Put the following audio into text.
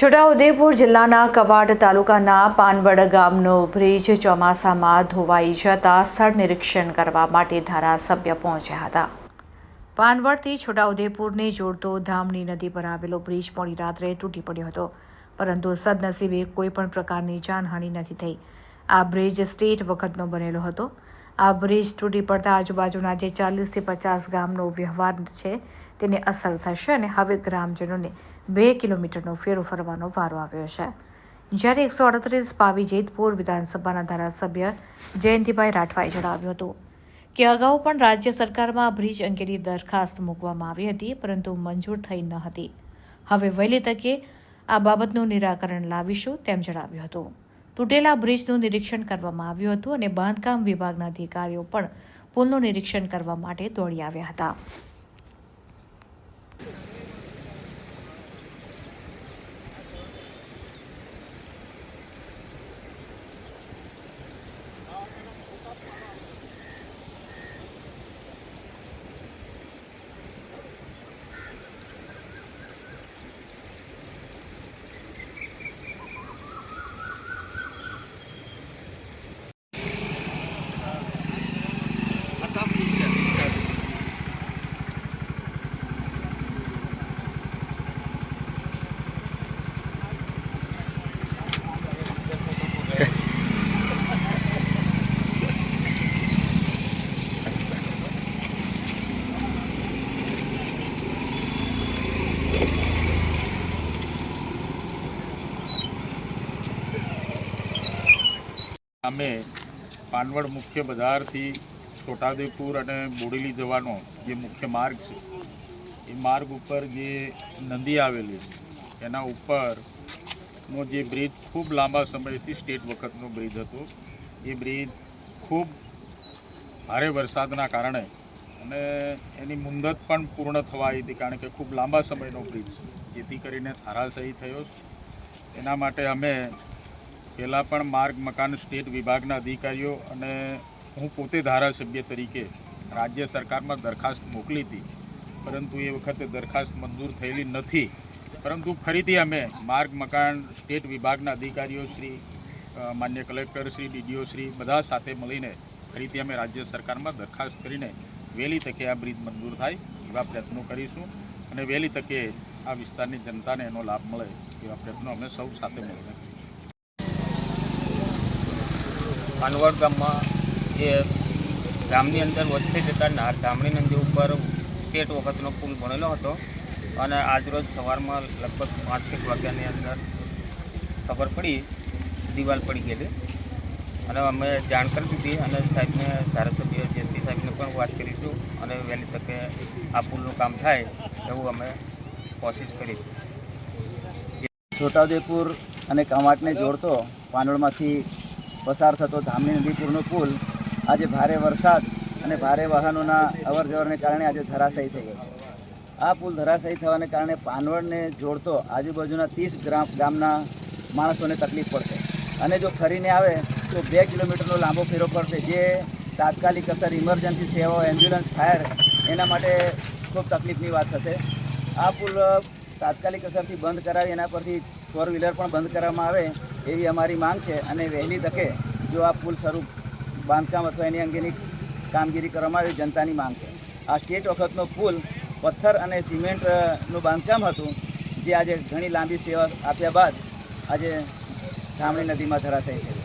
છોટાઉદેપુર જિલ્લાના કવાડ તાલુકાના પાનવડ ગામનો બ્રિજ ચોમાસામાં ધોવાઈ જતા સ્થળ નિરીક્ષણ કરવા માટે ધારાસભ્ય પહોંચ્યા હતા। પાનવડથી છોટાઉદેપુરને જોડતો ધામણી નદી પર આવેલો બ્રિજ મોડી રાત્રે તૂટી પડ્યો હતો, પરંતુ સદનસીબે કોઈપણ પ્રકારની જાનહાનિ નથી થઈ। આ બ્રિજ સ્ટેટ વખતનો બનેલો હતો। આ બ્રિજ તૂટી પડતા આજુબાજુના જે 40 થી 50 ગામનો વ્યવહાર છે તેને અસર થશે અને હવે ગ્રામજનોને 2 કિલોમીટરનો ફેરો ફરવાનો વારો આવ્યો છે। જ્યારે 138 પાવી જેતપુર વિધાનસભાના ધારાસભ્ય જયંતિભાઈ રાઠવાએ જણાવ્યું હતું કે અગાઉ પણ રાજ્ય સરકારમાં બ્રિજ અંગેની દરખાસ્ત મૂકવામાં આવી હતી, પરંતુ મંજૂર થઈ ન હતી। હવે વહેલી તકે આ બાબતનું નિરાકરણ લાવીશું તેમ જણાવ્યું હતું। તૂટેલા બ્રિજનું નિરીક્ષણ કરવામાં આવ્યું હતું અને બાંધકામ વિભાગના અધિકારીઓ પણ પુલનું નિરીક્ષણ કરવા માટે દોડી આવ્યા હતા। અમે પાનવડ મુખ્ય બજારથી છોટાઉદેપુર અને બોડેલી જવાનો જે મુખ્ય માર્ગ છે એ માર્ગ ઉપર જે નદી આવેલી છે એના ઉપરનો જે બ્રિજ ખૂબ લાંબા સમયથી સ્ટેટ વખતનો બ્રિજ હતો। એ બ્રિજ ખૂબ ભારે વરસાદના કારણે અને એની મુદત પણ પૂર્ણ થવા આવી હતી, કારણ કે ખૂબ લાંબા સમયનો બ્રિજ જેથી કરીને ધારાશાયી થયો। એના માટે અમે પહેલાં પણ માર્ગ મકાન સ્ટેટ વિભાગના અધિકારીઓ અને હું પોતે ધારાસભ્ય તરીકે રાજ્ય સરકારમાં દરખાસ્ત મોકલી હતી, પરંતુ એ વખતે દરખાસ્ત મંજૂર થયેલી નથી। પરંતુ ફરીથી અમે માર્ગ મકાન સ્ટેટ વિભાગના અધિકારીઓ શ્રી, માન્ય કલેક્ટર શ્રી, ડીડીઓ શ્રી બધા સાથે મળીને ફરીથી અમે રાજ્ય સરકારમાં દરખાસ્ત કરીને વહેલી તકે આ બ્રિજ મંજૂર થાય એવા પ્રયત્નો કરીશું અને વહેલી તકે આ વિસ્તારની જનતાને એનો લાભ મળે એવા પ્રયત્નો અમે સૌ સાથે મળીને કરીશું। પાનવડ ગામમાં જે ગામની અંદર વચ્ચે જતા ધામણી નદી ઉપર સ્ટેટ વખતનો પુલ બનેલો હતો અને આજરોજ સવારમાં લગભગ 5-6 વાગ્યાની અંદર ખબર પડી દિવાલ પડી ગયેલી અને અમે જાણ કરી દીધી અને સાહેબને, ધારાસભ્ય જયંતિ સાહેબને પણ વાત કરીશું અને વહેલી તકે આ પુલનું કામ થાય એવું અમે કોશિશ કરીશું। છોટાઉદેપુર અને કવાડને જોડતો પાનવડમાંથી પસાર થતો ધામણી નદી પરનો પુલ આજે ભારે વરસાદ અને ભારે વાહનોના અવર જવરને કારણે આજે ધરાશાયી થઈ ગયો છે। આ પુલ ધરાશાયી થવાને કારણે પાનવડને જોડતો આજુબાજુના 30 ગામના માણસોને તકલીફ પડશે અને જો ફરીને આવે તો 2 કિલોમીટરનો લાંબો ફેરો પડશે, જે તાત્કાલિક અસર ઇમરજન્સી સેવાઓ, એમ્બ્યુલન્સ, ફાયર એના માટે ખૂબ તકલીફની વાત થશે। આ પુલ તાત્કાલિક અસરથી બંધ કરાવી એના પરથી 4 વ્હીલર પણ બંધ કરવામાં આવે એવી અમારી માંગ છે અને વહેલી તકે જો આ પુલ શરૂ બાંધકામ અથવા એની અંગેની કામગીરી કરવામાં આવે જનતાની માંગ છે। આ સ્ટેટ વખતનો પુલ પથ્થર અને સિમેન્ટનું બાંધકામ હતું, જે આજે ઘણી લાંબી સેવા આપ્યા બાદ આજે ધામણી નદીમાં ધરાશાયી થયું।